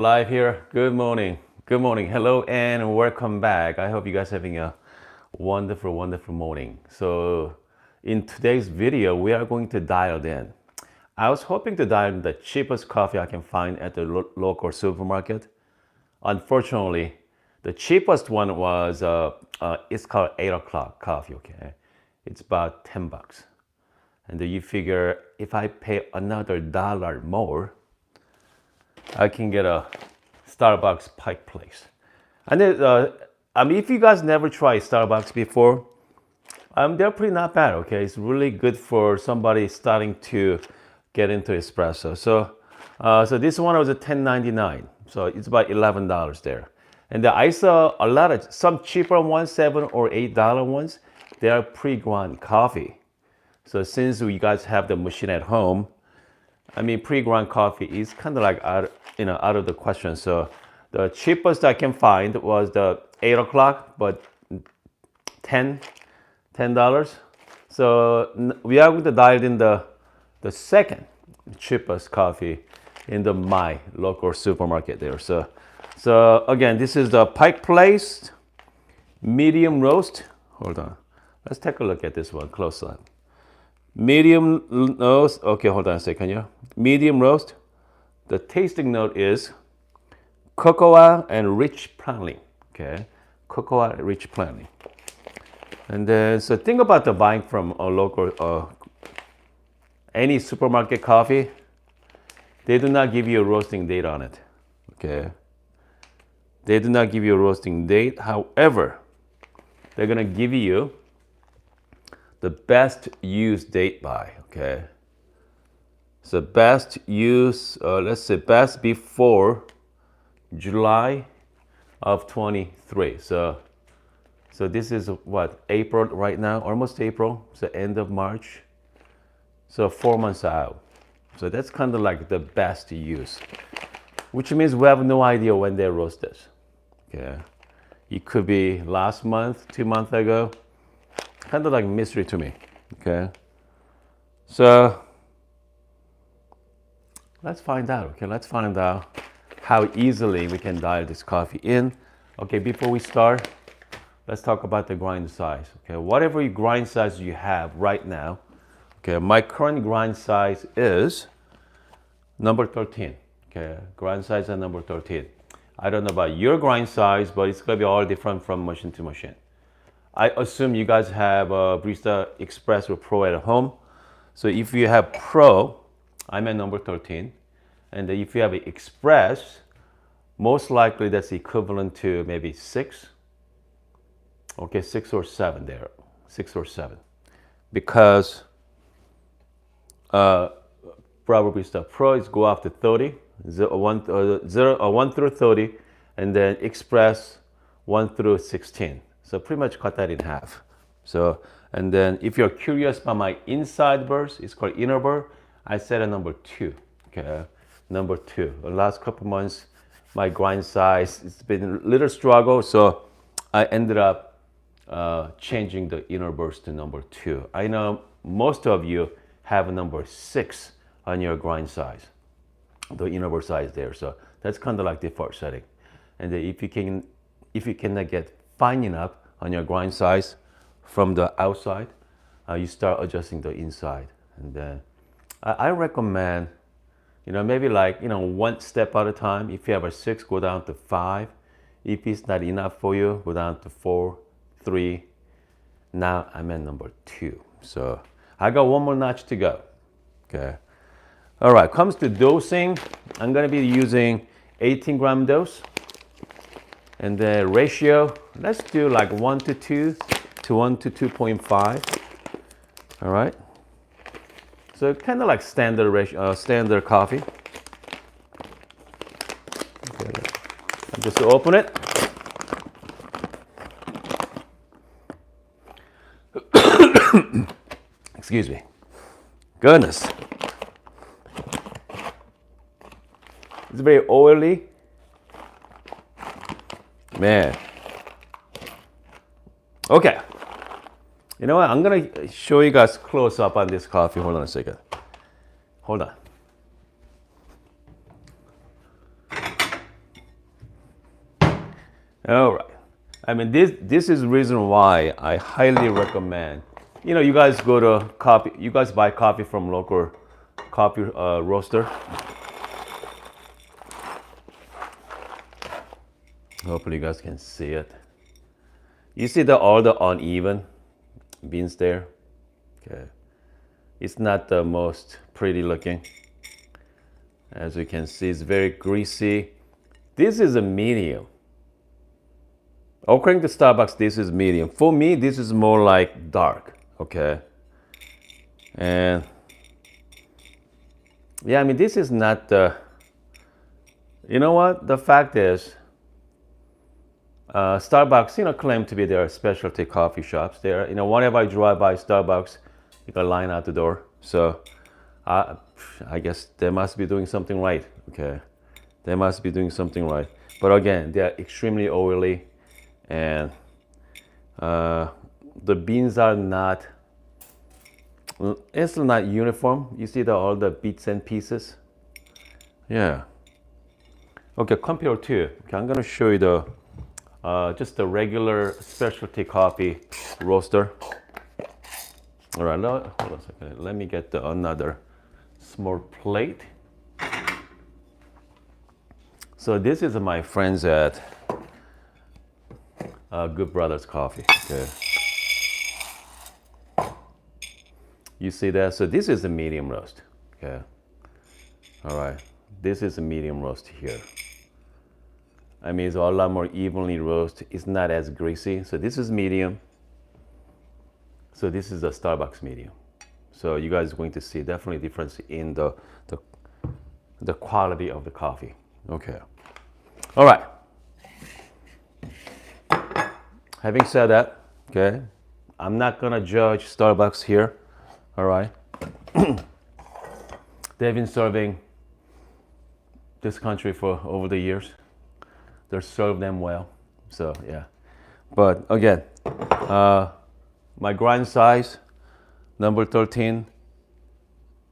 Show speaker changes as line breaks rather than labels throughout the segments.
Live here. Good morning. Good morning. Hello and welcome back. I hope you guys are having a wonderful, wonderful morning. So, in today's video, we are going to dial in. I was hoping to dial in the cheapest coffee I can find at the local supermarket. Unfortunately, the cheapest one was it's called 8 o'clock coffee. Okay, it's about $10, and then you figure if I pay another dollar more, I can get a Starbucks Pike place. And then, if you guys never tried Starbucks before, they're pretty not bad. Okay, it's really good for somebody starting to get into espresso. So this one was a $10.99. So it's about $11 there. And then I saw a lot of some cheaper ones, $7 or $8 ones. They are pre-ground coffee. So since you guys have the machine at home, pre-ground coffee is kind of like out of the question. So the cheapest I can find was the 8 o'clock, but $10. So we are going to dial in the second cheapest coffee in my local supermarket there. So again, this is the Pike Place medium roast. Hold on, let's take a look at this one close up. Medium roast. Okay, hold on a second. Yeah, medium roast. The tasting note is cocoa and rich plantain. Okay, cocoa and rich plantain. And then, so think about the buying from a local, any supermarket coffee. They do not give you a roasting date on it. Okay, they do not give you a roasting date. However, they're gonna give you the best use date by, okay? So best use, let's say best before July of 23. So this is what, April right now, almost April, so end of March. So 4 months out. So that's kind of like the best use, which means we have no idea when they roast this, okay? It could be last month, 2 months ago, kind of like mystery to me, okay? So let's find out, okay? Let's find out how easily we can dial this coffee in. Okay, before we start, let's talk about the grind size, okay? Whatever grind size you have right now, okay, my current grind size is number 13, okay? Grind size is number 13. I don't know about your grind size, but it's gonna be all different from machine to machine. I assume you guys have a Barista Express or Pro at home. So if you have Pro, I'm at number 13. And if you have an Express, most likely that's equivalent to maybe 6. Okay, 6 or 7 there, 6 or 7. Because Bravo Barista Pro is go up to 30, 1 through 30, and then Express 1 through 16. So pretty much cut that in half. So, and then if you're curious about my inside burst, it's called inner burst. I set a number 2, okay? Number 2. The last couple months, my grind size, it's been a little struggle. So I ended up changing the inner burst to number 2. I know most of you have a number 6 on your grind size, the inner burst size there. So that's kind of like default setting. And then if you cannot get fine enough on your grind size from the outside, you start adjusting the inside. And then I recommend, maybe like, 1 step at a time. If you have a 6, go down to 5. If it's not enough for you, go down to 4, 3. Now I'm at number 2. So I got one more notch to go, okay? All right, comes to dosing, I'm gonna be using 18-gram dose. And the ratio, let's do like 1 to 2 to 1 to 2.5. All right. So kind of like standard ratio, standard coffee. Okay. Just open it. Excuse me. Goodness. It's very oily. Man. Okay. You know what? I'm going to show you guys close up on this coffee. Hold on a second. Hold on. All right. I mean, this is the reason why I highly recommend. You know, you guys go to coffee. You guys buy coffee from local coffee roaster. Hopefully, you guys can see it. You see all the uneven beans there. Okay, it's not the most pretty looking. As you can see, it's very greasy. This is a medium. According to Starbucks, this is medium. For me, this is more like dark, okay? And yeah, I mean, this is not the, you know what? The fact is, Starbucks, you know, claim to be their specialty coffee shops. There, you know, whenever I drive by Starbucks, you got a line out the door. So I guess they must be doing something right, okay? They must be doing something right. But again, they are extremely oily, and the beans are not, it's not uniform. You see all the bits and pieces? Yeah. Okay, compared to, okay, I'm gonna show you the, just the regular specialty coffee roaster. All right, hold on a second. Let me get another small plate. So this is my friends at Good Brothers Coffee. Okay. You see that? So this is a medium roast. Okay. All right. This is a medium roast here. I mean, it's a lot more evenly roasted. It's not as greasy. So this is medium. So this is a Starbucks medium. So you guys are going to see definitely difference in the quality of the coffee. Okay. All right. Having said that, okay, I'm not gonna judge Starbucks here. All right. They've been serving this country for over the years. They serve them well. So yeah. But again, my grind size, number 13.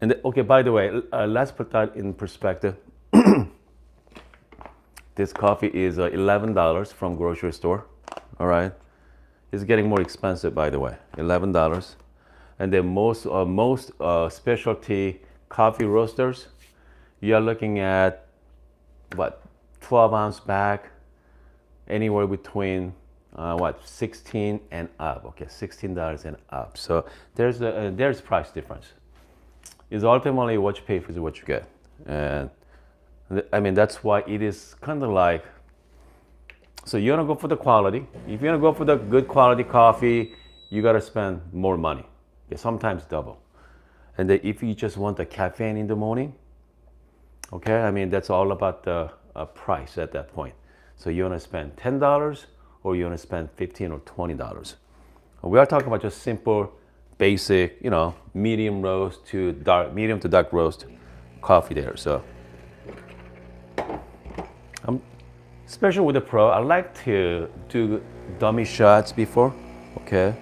And okay, by the way, let's put that in perspective. This coffee is $11 from grocery store. All right. It's getting more expensive, by the way. $11. And then most specialty coffee roasters, you are looking at what, 12-ounce bag, anywhere between 16 and up. Okay, $16 and up. So there's price difference. It's ultimately what you pay for is what you get, and I mean that's why it is kind of like. So you wanna go for the quality. If you wanna go for the good quality coffee, you gotta spend more money. Okay, sometimes double. And then if you just want the caffeine in the morning, okay, I mean that's all about the price at that point. So you wanna spend $10 or you wanna spend $15 or $20. We are talking about just simple, basic, you know, medium roast to dark, medium to dark roast coffee there. So, especially with the pro, I like to do dummy shots before, okay?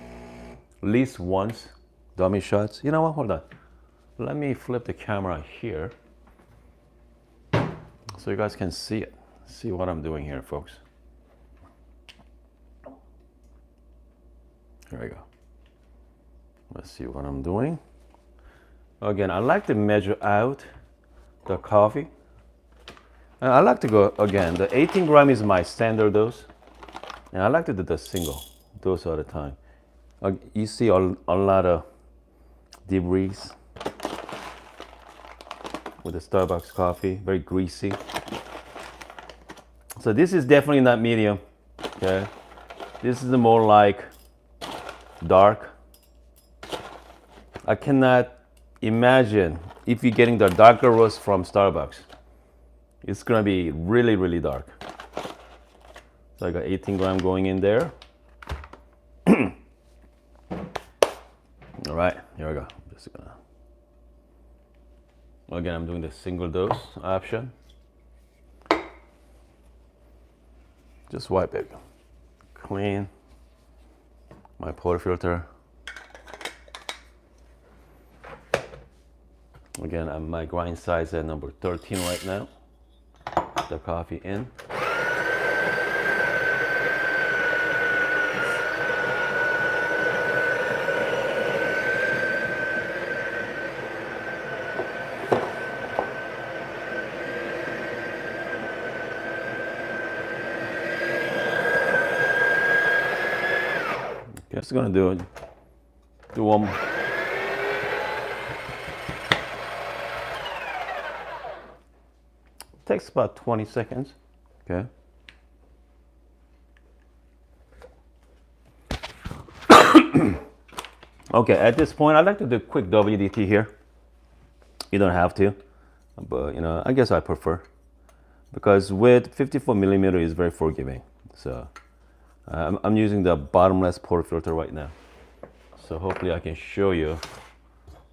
At least once, dummy shots. You know what, hold on. Let me flip the camera here so you guys can see it. See what I'm doing here, folks. Here we go. Let's see what I'm doing. Again, I like to measure out the coffee. And I like to go, again, the 18 gram is my standard dose. And I like to do the single dose at a time. You see a lot of debris with the Starbucks coffee, very greasy. So this is definitely not medium, okay? This is more like dark. I cannot imagine if you're getting the darker roast from Starbucks. It's gonna be really, really dark. So I got 18 gram going in there. All right, here we go. Just gonna. Again, I'm doing the single dose option. Just wipe it. Clean my portafilter. Again, my grind size at number 13 right now. The coffee in. Just gonna do one. Takes about 20 seconds. Okay. Okay, at this point, I'd like to do a quick WDT here. You don't have to, but you know, I guess I prefer, because with 54 millimeter is very forgiving. So I'm using the bottomless portafilter right now. So hopefully I can show you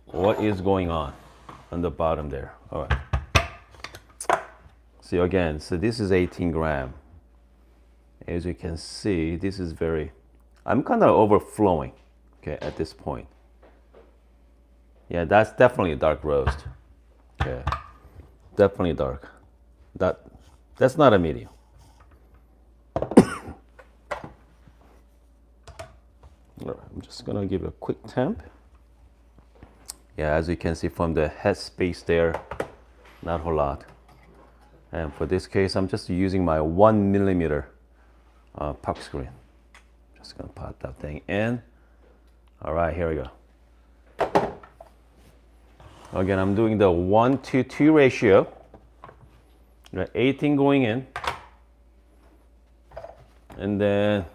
what is going on the bottom there. All right. See again, so this is 18 gram. As you can see, this is I'm kind of overflowing, okay, at this point. Yeah, that's definitely a dark roast. Okay, definitely dark. That's not a medium. I'm just gonna give it a quick temp. Yeah, as you can see from the head space there, not a whole lot. And for this case, I'm just using my 1 millimeter puck screen. Just gonna pop that thing in. All right, here we go. Again, I'm doing the 1:2 ratio. 18 going in, and then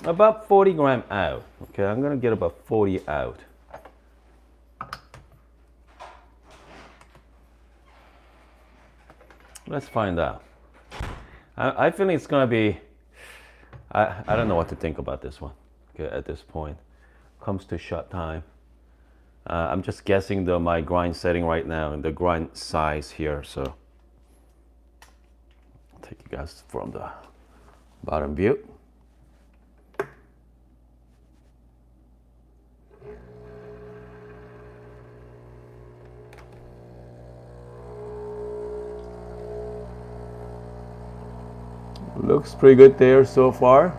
about 40 gram out. Okay, I'm gonna get about 40 out. Let's find out. I feel it's gonna be, I don't know what to think about this one, okay, at this point. Comes to shot time. I'm just guessing my grind setting right now and the grind size here, so I'll take you guys from the bottom view. Looks pretty good there so far.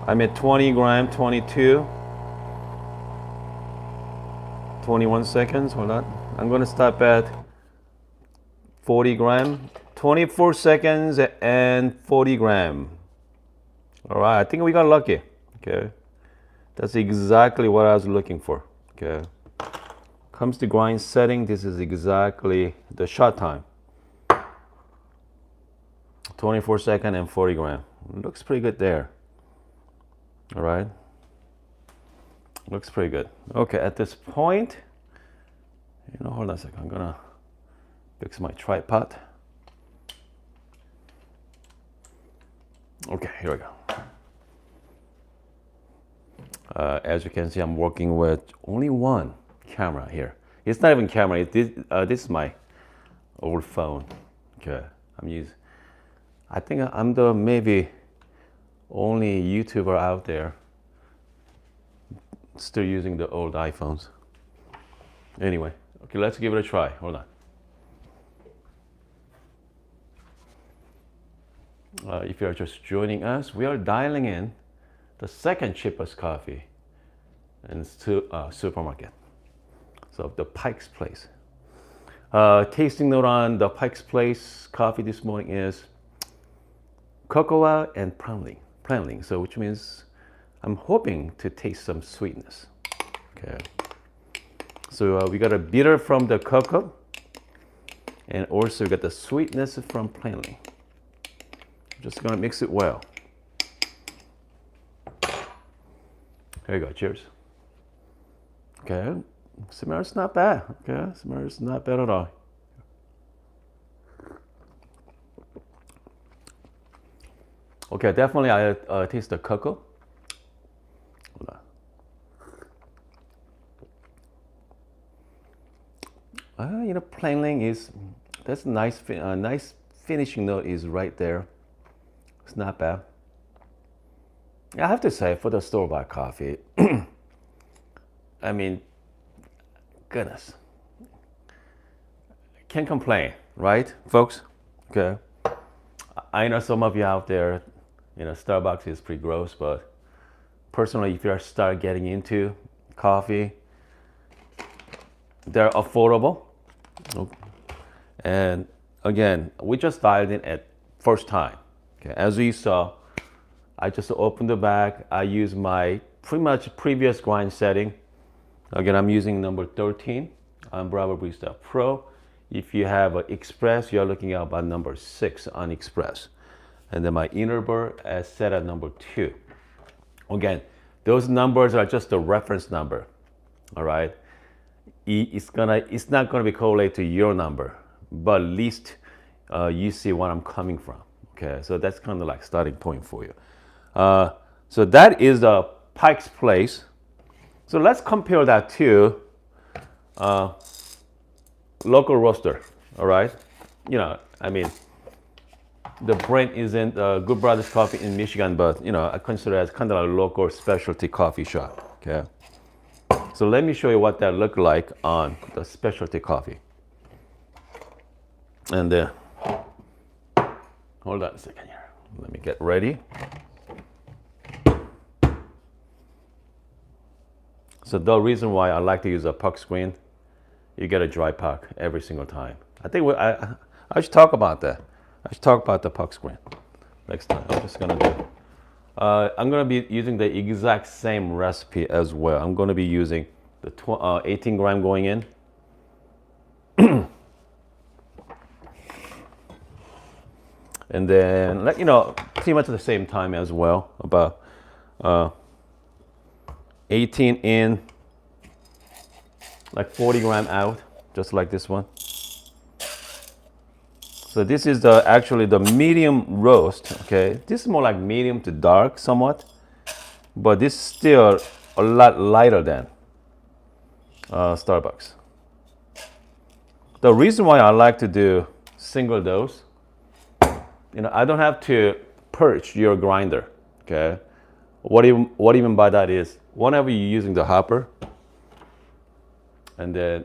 I'm at 20 gram, 22, 21 seconds, hold on. I'm gonna stop at 40 gram, 24 seconds and 40 gram. All right, I think we got lucky, okay? That's exactly what I was looking for, okay? Comes to grind setting, this is exactly the shot time. 24 second and 40 gram. Looks pretty good there. All right, looks pretty good. Okay, at this point, you know, hold on a second. I'm gonna fix my tripod. Okay, here we go. As you can see, I'm working with only one camera here. It's not even camera. This is my old phone. Okay, I think I'm the maybe only YouTuber out there still using the old iPhones. Anyway, okay, let's give it a try. Hold on. If you're just joining us, we are dialing in the second cheapest coffee in supermarket. So the Pike's Place. Tasting note on the Pike's Place coffee this morning is cocoa and planling. So which means I'm hoping to taste some sweetness. Okay. So we got a bitter from the cocoa, and also we got the sweetness from planling. Just gonna mix it well. There you go. Cheers. Okay. Smells not bad. Okay. Smells not bad at all. Okay, definitely I taste the cocoa. Hold on. You know, planling that's nice. Nice finishing note is right there. It's not bad. I have to say, for the store-bought coffee, I mean, goodness, can't complain, right, folks? Okay. I know some of you out there, you know, Starbucks is pretty gross, but personally, if you start getting into coffee, they're affordable. And again, we just dialed in at first time. Okay, as you saw, I just opened the bag. I use my pretty much previous grind setting. Again, I'm using number 13 on Breville Barista Pro. If you have an Express, you're looking at about number 6 on Express. And then my inner burr is set at number 2. Again, those numbers are just a reference number, all right? It's not gonna be correlated to your number, but at least you see where I'm coming from, okay? So that's kind of like starting point for you. So that is the Pike's Place. So let's compare that to local roaster, all right? You know, I mean, the brand isn't Good Brothers Coffee in Michigan, but you know, I consider it as kind of a local specialty coffee shop, okay? So let me show you what that look like on the specialty coffee. And hold on a second here. Let me get ready. So the reason why I like to use a puck screen, you get a dry puck every single time. I think I should talk about that. I should talk about the puck screen next time. I'm just gonna do. I'm gonna be using the exact same recipe as well. I'm gonna be using the 18 gram going in. And then, you know, pretty much at the same time as well, about 18 in, like 40 gram out, just like this one. So this is actually the medium roast, okay? This is more like medium to dark somewhat, but this is still a lot lighter than Starbucks. The reason why I like to do single dose, you know, I don't have to purge your grinder, okay? What even by that is, whenever you're using the hopper, and then,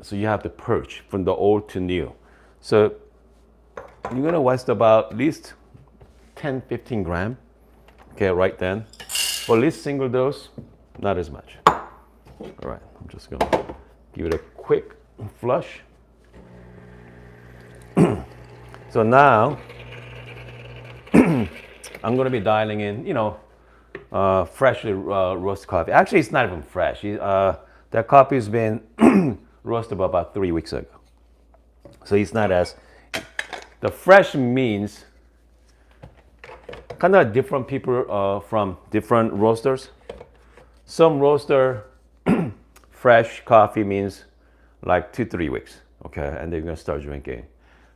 so you have to purge from the old to new. So you're gonna waste about at least 10, 15 gram, okay, right then. For at least single dose, not as much. All right, I'm just gonna give it a quick flush. So now, I'm gonna be dialing in, you know, freshly roasted coffee. Actually, it's not even fresh. That coffee has been roasted about 3 weeks ago. So it's not as, the fresh means kind of different people from different roasters. Some roaster, fresh coffee means like 2-3 weeks, okay? And they're gonna start drinking.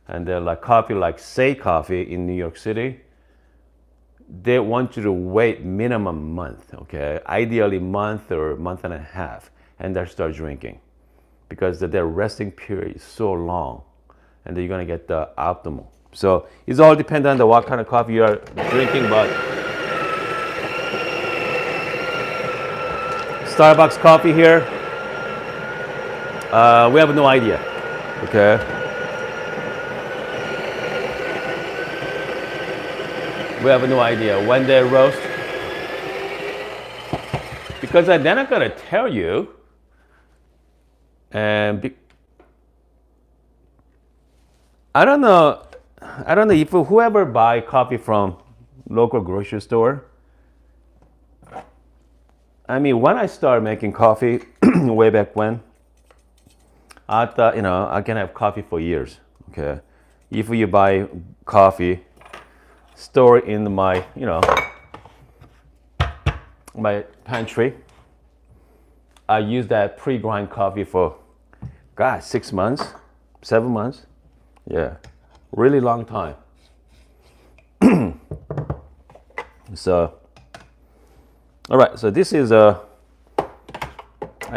And then like coffee, like Say Coffee in New York City, they want you to wait minimum month, okay? Ideally month or month and a half, and then start drinking, because their resting period is so long, and then you're gonna get the optimal. So it's all dependent on what kind of coffee you are drinking, but Starbucks coffee here, we have no idea, okay? We have no idea when they roast, because they're not gonna tell you. And I don't know if whoever buy coffee from local grocery store. I mean, when I started making coffee way back when, I thought, you know, I can have coffee for years. Okay, if you buy coffee, store in my, you know, my pantry. I use that pre-grind coffee for, God, 6 months, 7 months. Yeah, really long time. So, all right, so this is I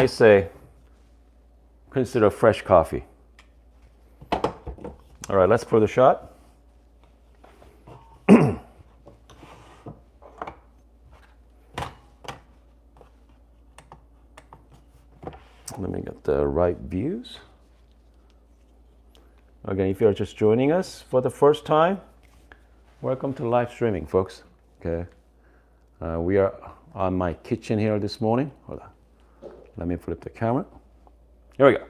say, consider fresh coffee. All right, let's pour the shot. Let me get the right views. Again, if you're just joining us for the first time, welcome to live streaming, folks. Okay, we are on my kitchen here this morning. Hold on, let me flip the camera. Here we go.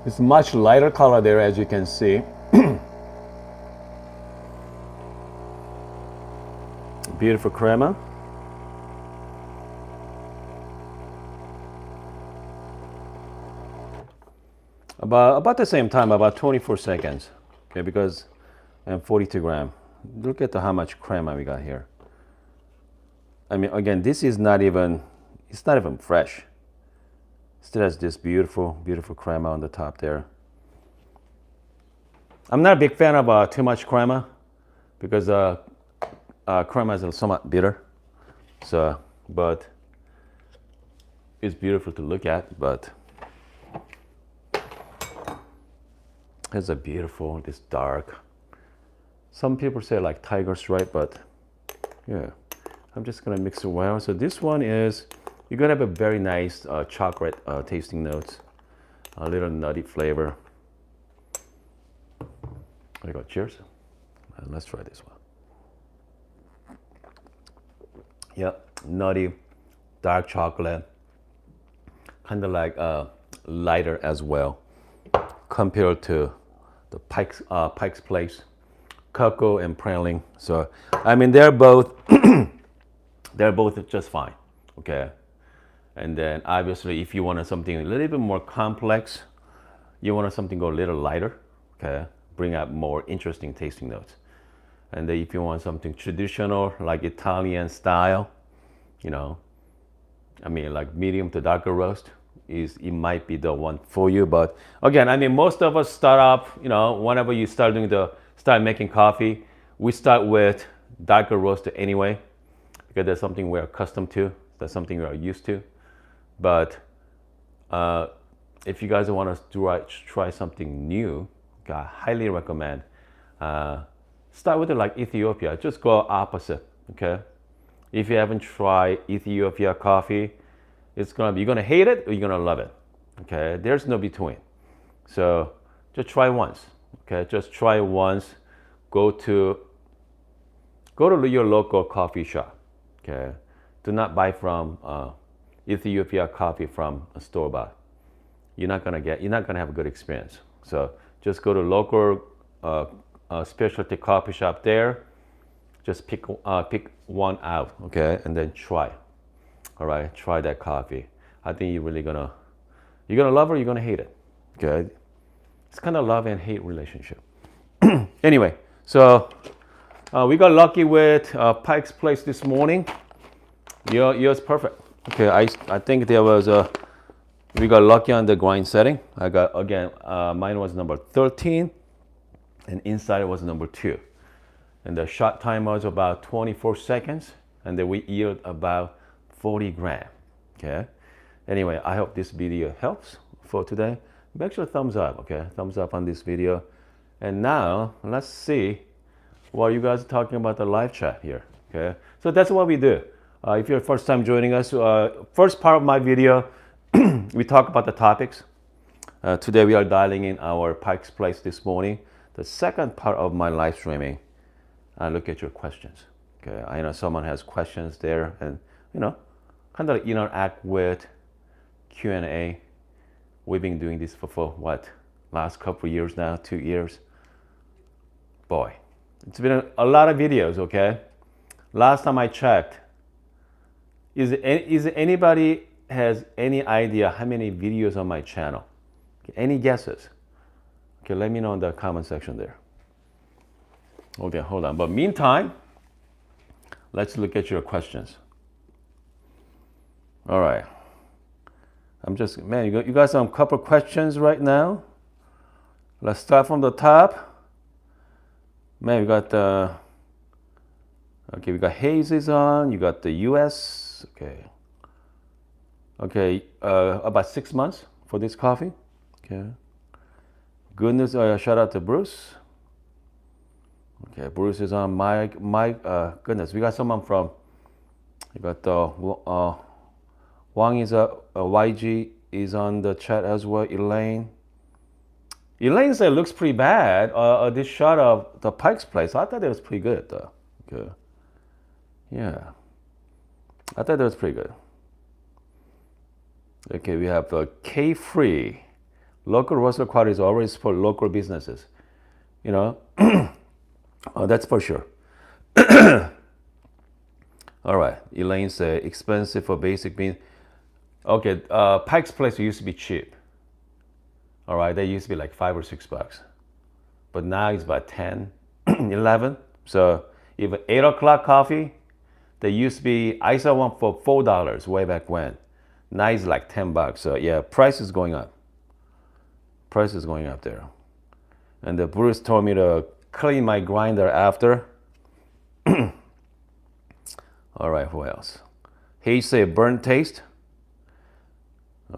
It's much lighter color there, as you can see. Beautiful crema. About the same time, about 24 seconds. Okay, because and 42 gram. Look at how much crema we got here. I mean, again, this is not even, it's not even fresh. Still has this beautiful, beautiful crema on the top there. I'm not a big fan of too much crema because crema is somewhat bitter. So, but it's beautiful to look at. But it's a beautiful, this dark. Some people say like tiger stripe, but yeah. I'm just gonna mix it well. So this one is, you're gonna have a very nice chocolate tasting notes, a little nutty flavor. There you go, cheers. Let's try this one. Yep, nutty, dark chocolate, kind of like lighter as well, compared to the Pike's Place, cocoa and praline. So, I mean, they're both just fine, okay? And then obviously if you want something a little bit more complex, you want something go a little lighter, okay? Bring out more interesting tasting notes. And then if you want something traditional, like Italian style, you know, I mean like medium to darker roast, it might be the one for you. But again, I mean, most of us start off, you know, whenever you start making coffee, we start with darker roast anyway, because that's something we're accustomed to. That's something we're used to. But if you guys want to try something new, I highly recommend start with it like Ethiopia. Just go opposite, okay? If you haven't tried Ethiopia coffee, you're gonna hate it or you're gonna love it, okay? There's no between. So just try once, okay? Just try once. Go to your local coffee shop, okay? Do not buy from Ethiopia coffee from a store bought. You're not gonna have a good experience. So just go to local specialty coffee shop there. Just pick one out, okay, and then try. All right, try that coffee. I think you're gonna love it or you're gonna hate it, okay? It's kind of love and hate relationship. Anyway, so we got lucky with Pike's Place this morning. Yours perfect. Okay, I think we got lucky on the grind setting. I got, again, mine was number 13 and inside was number 2. And the shot time was about 24 seconds and then we yield about 40 grams, okay? Anyway, I hope this video helps for today. Make sure thumbs up, okay? Thumbs up on this video. And now, let's see what you guys are talking about the live chat here, okay? So that's what we do. If you're first time joining us, first part of my video, we talk about the topics. Today we are dialing in our Pike's Place this morning. The second part of my live streaming, I look at your questions. Okay, I know someone has questions there, and you know, kind of interact with Q&A. We've been doing this for what, last couple of years now, 2 years. Boy, it's been a lot of videos. Okay, last time I checked, is anybody has any idea how many videos on my channel? Okay, any guesses? Okay, let me know in the comment section there. Okay, hold on. But meantime, let's look at your questions. All right. You got some couple questions right now. Let's start from the top. Man, we got we got Hayes on. You got the U.S. Okay, about 6 months for this coffee. Okay. Good news. Shout out to Bruce. Okay, Bruce is on. Mike. Goodness, we got someone from. You got Wang is YG is on the chat as well. Elaine said it looks pretty bad. This shot of the Pike's Place, I thought it was pretty good though. Okay. Yeah, I thought that was pretty good. Okay, we have K Free. Local roaster quality is always for local businesses. You know, that's for sure. All right, Elaine said expensive for basic beans. Okay, Pike's Place used to be cheap. All right, they used to be like $5 or $6, but now it's about 10, 11. So even 8 o'clock coffee, they used to be, I saw one for $4 way back when. Now it's like $10. So yeah, price is going up. Price is going up there. And the Bruce told me to clean my grinder after. All right, who else? He said burnt taste.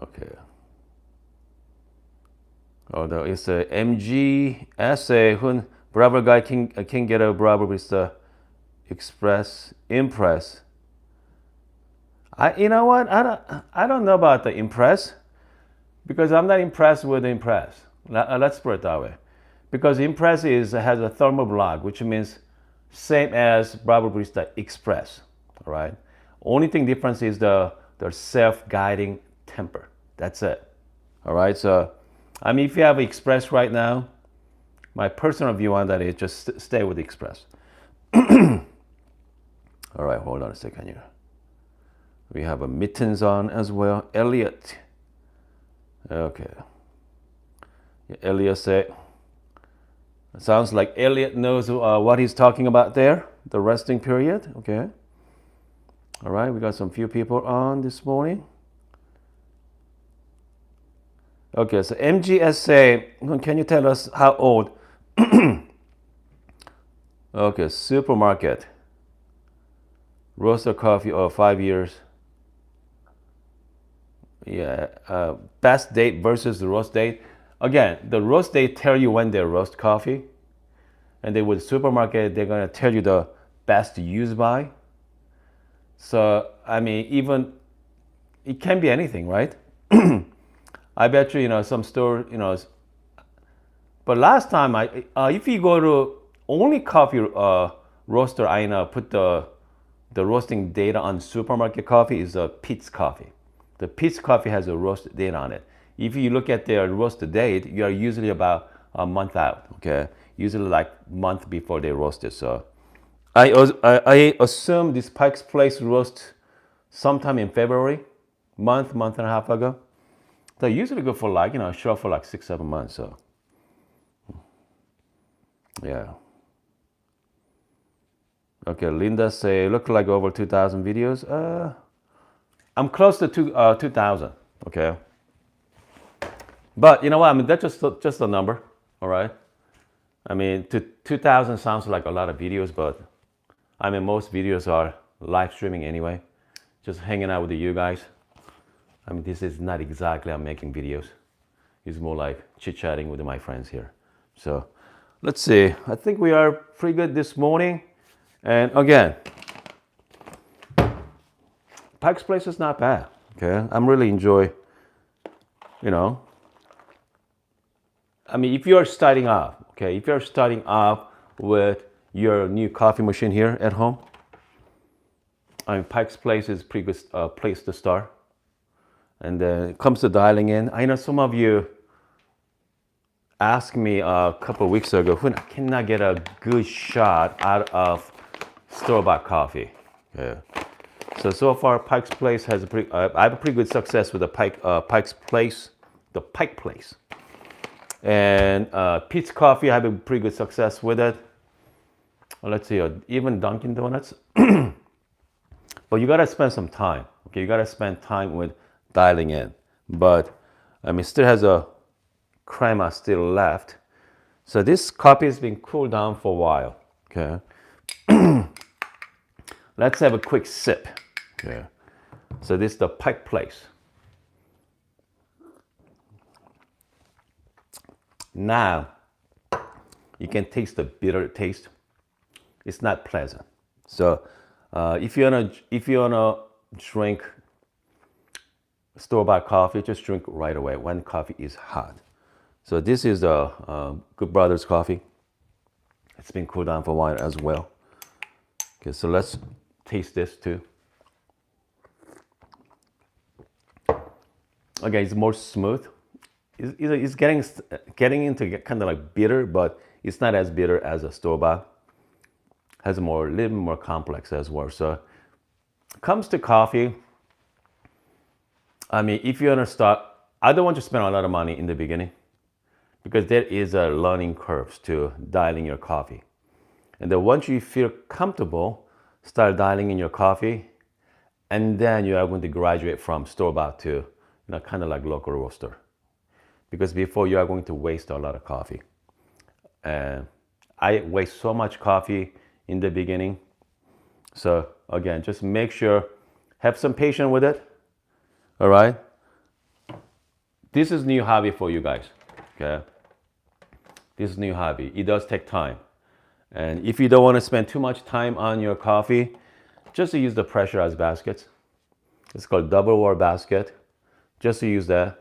Okay. Although it's a MGSA, who Breville guy can get a Breville with the Express Impress. You know what? I don't know about the Impress, because I'm not impressed with the Impress. Let's put it that way. Because Impress has a thermal block, which means same as Breville Barista Express. All right. Only thing difference is the self-guiding temper. That's it. All right. So, I mean, if you have Express right now, my personal view on that is just stay with Express. All right. Hold on a second here. We have a mittens on as well. Elliot. Okay. Yeah, Elliot said. Sounds like Elliot knows what he's talking about there. The resting period. Okay. All right, we got some few people on this morning. Okay, so MGSA, can you tell us how old? Okay, supermarket. Roaster coffee, 5 years. Yeah, best date versus the roast date. Again, the roast date tell you when they roast coffee. And then with supermarket, they're gonna tell you the best use by. So, I mean, even, it can be anything, right? I bet you, some store, but last time, if you go to only coffee roaster, I put the roasting data on supermarket coffee is Pete's Coffee. The Pete's Coffee has a roast date on it. If you look at their roast date, you are usually about a month out, okay? Usually like month before they roast it, so. I assume this Pike's Place roast sometime in February, month and a half ago. They usually go for like, short for like 6-7 months, so. Yeah. Okay, Linda say, look like over 2,000 videos. I'm close to 2,000, okay? But you know what, I mean, that's just a number, all right? I mean, 2,000 sounds like a lot of videos, but I mean, most videos are live streaming anyway, just hanging out with you guys. I mean, this is not exactly I'm making videos. It's more like chit-chatting with my friends here. So let's see. I think we are pretty good this morning. And again, Pike's Place is not bad. Okay, I'm really enjoy, I mean, if you're starting off, okay, if you're starting off with your new coffee machine here at home, I mean, Pike's Place is a pretty good place to start. And then it comes to dialing in. I know some of you asked me a couple of weeks ago, when I cannot get a good shot out of store-bought coffee. Yeah. So far, Pike's Place has I have a pretty good success with the Pike's Place, the Pike Place. And Pete's Coffee, I have a pretty good success with it. Let's see, even Dunkin' Donuts. But you gotta spend some time. Okay, you gotta spend time with dialing in. But I mean, still has a crema still left. So this coffee has been cooled down for a while. Okay. Let's have a quick sip. Okay. So this is the Pike Place. Now, you can taste the bitter taste. It's not pleasant. So, if you wanna drink store-bought coffee, just drink right away when coffee is hot. So this is the Good Brothers coffee. It's been cooled down for a while as well. Okay, so let's taste this too. Okay, it's more smooth. it's getting into kind of like bitter, but it's not as bitter as a store-bought. Has a little more complex as well. So comes to coffee, I mean, if you're gonna start, I don't want you to spend a lot of money in the beginning because there is a learning curve to dialing your coffee. And then once you feel comfortable, start dialing in your coffee, and then you are going to graduate from store-bought to, kind of like local roaster. Because before you are going to waste a lot of coffee. And I waste so much coffee in the beginning. So again, just make sure, have some patience with it. All right. This is new hobby for you guys. Okay. This is new hobby. It does take time. And if you don't want to spend too much time on your coffee, just use the pressurized baskets. It's called double wall basket. Just use that.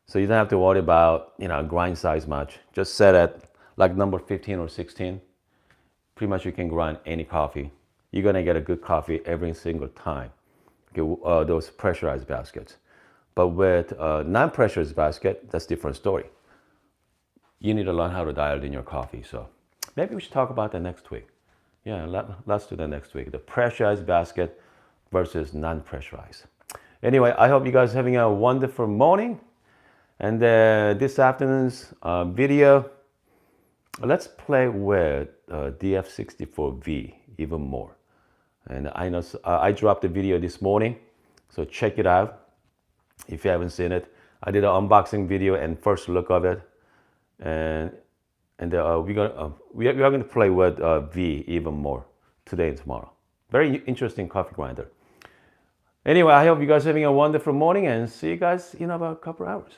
So you don't have to worry about, grind size much. Just set at like number 15 or 16. Pretty much you can grind any coffee. You're gonna get a good coffee every single time. Okay, those pressurized baskets. But with non-pressurized basket, that's a different story. You need to learn how to dial in your coffee. So maybe we should talk about that next week. Yeah, let's do that next week. The pressurized basket versus non-pressurized. Anyway, I hope you guys are having a wonderful morning. And this afternoon's video, let's play with DF64V even more. And I know I dropped the video this morning, so check it out if you haven't seen it. I did an unboxing video and first look of it, and we are going to play with V even more today and tomorrow. Very interesting coffee grinder. Anyway, I hope you guys are having a wonderful morning, and see you guys in about a couple hours.